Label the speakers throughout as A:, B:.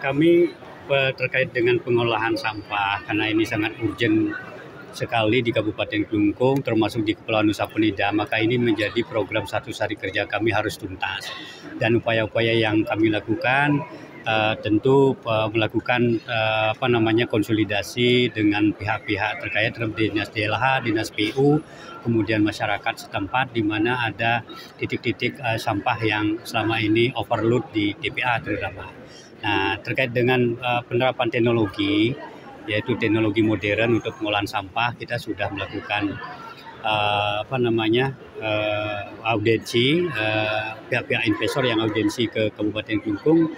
A: Kami terkait dengan pengolahan sampah karena ini sangat urgent sekali di Kabupaten Klungkung termasuk di Kepulauan Nusa Penida, maka ini menjadi program 100 hari kerja kami harus tuntas. Dan upaya-upaya yang kami lakukan tentu melakukan konsolidasi dengan pihak-pihak terkait terhadap Dinas DLH, Dinas PU, kemudian masyarakat setempat di mana ada titik-titik sampah yang selama ini overload di TPA terutama. Nah, terkait dengan penerapan teknologi, yaitu teknologi modern untuk pengolahan sampah, kita sudah melakukan audiensi pihak-pihak investor yang audiensi ke Kabupaten Klungkung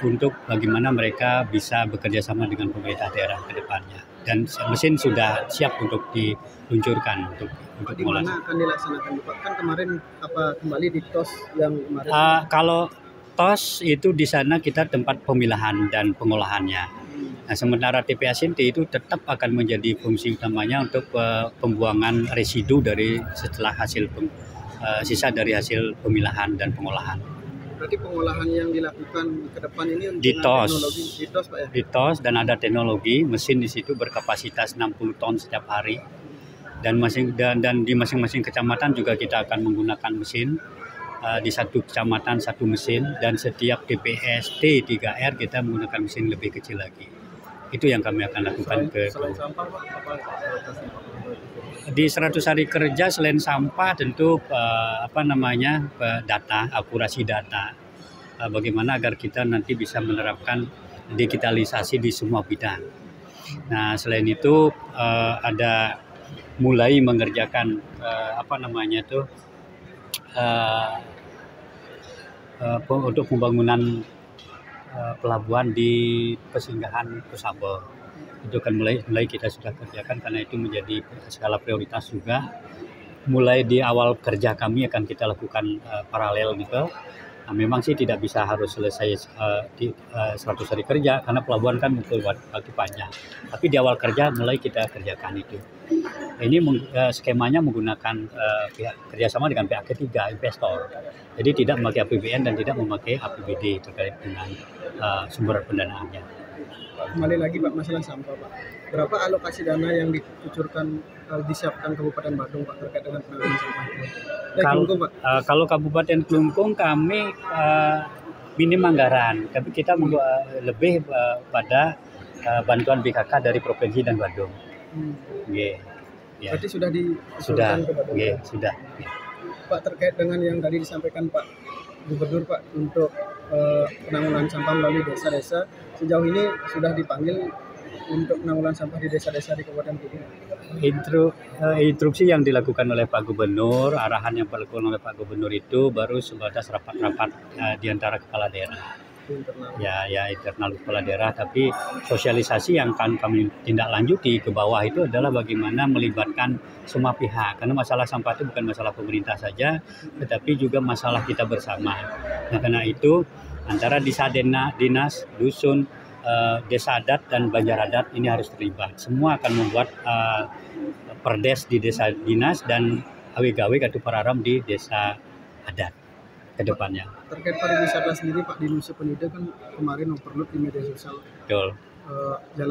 A: untuk bagaimana mereka bisa bekerja sama dengan pemerintah daerah ke depannya. Dan mesin sudah siap untuk diluncurkan untuk
B: di mana akan dilaksanakan Pak? Kan kemarin kembali di TOS yang kemarin.
A: Kalau TOS itu di sana kita tempat pemilahan dan pengolahannya. Nah, sementara TPA Sinti itu tetap akan menjadi fungsi utamanya untuk pembuangan residu dari setelah sisa dari hasil pemilahan dan pengolahan.
B: Berarti pengolahan yang dilakukan ke depan ini
A: di TOS,
B: Pak ya?
A: Di TOS dan ada teknologi mesin di situ berkapasitas 60 ton setiap hari dan di masing-masing kecamatan juga kita akan menggunakan mesin. Di satu kecamatan satu mesin dan setiap TPS T3R kita menggunakan mesin lebih kecil lagi. Itu yang kami akan lakukan
B: selain sampah, Pak,
A: di 100 hari kerja selain sampah tentu data, akurasi data. Bagaimana agar kita nanti bisa menerapkan digitalisasi di semua bidang. Nah, selain itu ada mulai mengerjakan untuk pembangunan pelabuhan di persinggahan Kusabo. Itu kan mulai kita sudah kerjakan karena itu menjadi skala prioritas juga. Mulai di awal kerja kami akan kita lakukan paralel gitu. Nah, memang sih tidak bisa harus selesai di 100 hari kerja karena pelabuhan kan butuh waktu panjang. Tapi di awal kerja mulai kita kerjakan itu. Ini skemanya menggunakan kerjasama dengan pihak ketiga, investor. Jadi tidak memakai APBN dan tidak memakai APBD terkait dengan sumber pendanaannya.
B: Kembali lagi Pak, masalah sampah Pak. Berapa alokasi dana yang dikucurkan disiapkan Kabupaten Badung Pak terkait dengan penanganan sampah?
A: Kalau Kabupaten Klungkung kami minim anggaran, tapi kita lebih pada bantuan BKK dari provinsi dan Badung.
B: Yeah. Berarti sudah diusulkan ke Badung?
A: Sudah.
B: Pak, terkait dengan yang tadi disampaikan Pak Gubernur Pak untuk penanggulangan sampah melalui desa-desa, sejauh ini sudah dipanggil untuk penanggulangan sampah di desa-desa di Kabupaten Klungkung?
A: Instruksi yang dilakukan oleh Pak Gubernur, arahan yang dilakukan oleh Pak Gubernur itu baru sebatas rapat-rapat di antara kepala daerah. Internal kepala daerah, tapi sosialisasi yang akan kami tindak lanjuti ke bawah itu adalah bagaimana melibatkan semua pihak, karena masalah sampah itu bukan masalah pemerintah saja tetapi juga masalah kita bersama. Nah, karena itu antara dinas, dusun, desa adat dan banjar adat ini harus terlibat. Semua akan membuat perdes di desa dinas dan awe-gawe atau pararam di desa adat ke depannya.
B: Terkait pariwisata sendiri Pak, di Nusa Penida kan kemarin overload di media sosial.
A: Betul.
B: Ada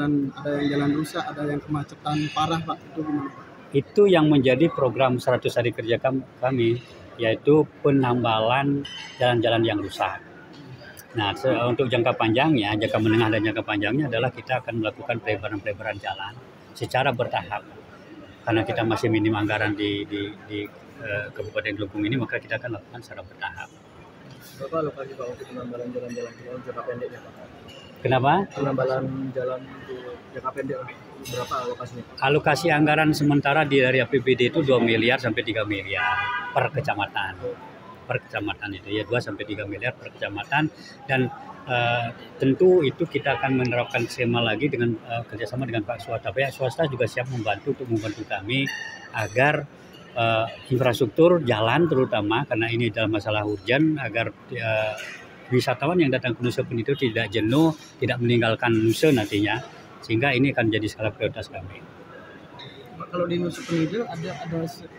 B: yang jalan rusak, ada yang kemacetan parah Pak, itu gimana Pak?
A: Itu yang menjadi program 100 hari kerja kami, yaitu penambalan jalan-jalan yang rusak. Nah, untuk jangka panjangnya, jangka menengah dan jangka panjangnya adalah kita akan melakukan pelebaran jalan secara bertahap. Karena kita masih minim anggaran di Kabupaten Klungkung ini, maka kita akan lakukan secara bertahap.
B: Berapa alokasi Pak untuk penambalan jalan-jalan jangka pendeknya Pak?
A: Kenapa?
B: Penambalan jalan jangka pendek, berapa alokasinya?
A: Alokasi anggaran sementara dari APBD itu 2 miliar sampai 3 miliar per kecamatan. Per kecamatan itu ya 2 sampai 3 miliar per kecamatan, dan tentu itu kita akan menerapkan skema lagi dengan kerjasama dengan Pak swasta. Pihak swasta juga siap membantu kami agar infrastruktur jalan terutama karena ini adalah masalah urgent, agar wisatawan yang datang ke Nusa Penida tidak jenuh, tidak meninggalkan Nusa nantinya, sehingga ini akan jadi skala prioritas kami.
B: Kalau di Nusa Penida ada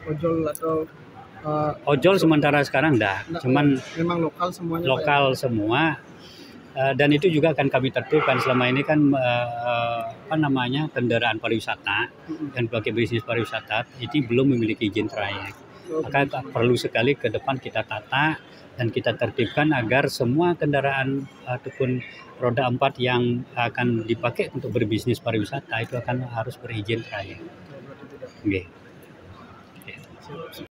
B: ojol atau
A: ojol sementara sekarang cuman
B: memang lokal semuanya.
A: Lokal semua. Dan itu juga akan kami tertibkan. Selama ini kan kendaraan pariwisata dan pakai bisnis pariwisata itu belum memiliki izin trayek. Maka perlu sekali ke depan kita tata dan kita tertibkan agar semua kendaraan ataupun roda 4 yang akan dipakai untuk berbisnis pariwisata itu akan harus berizin trayek. Okay.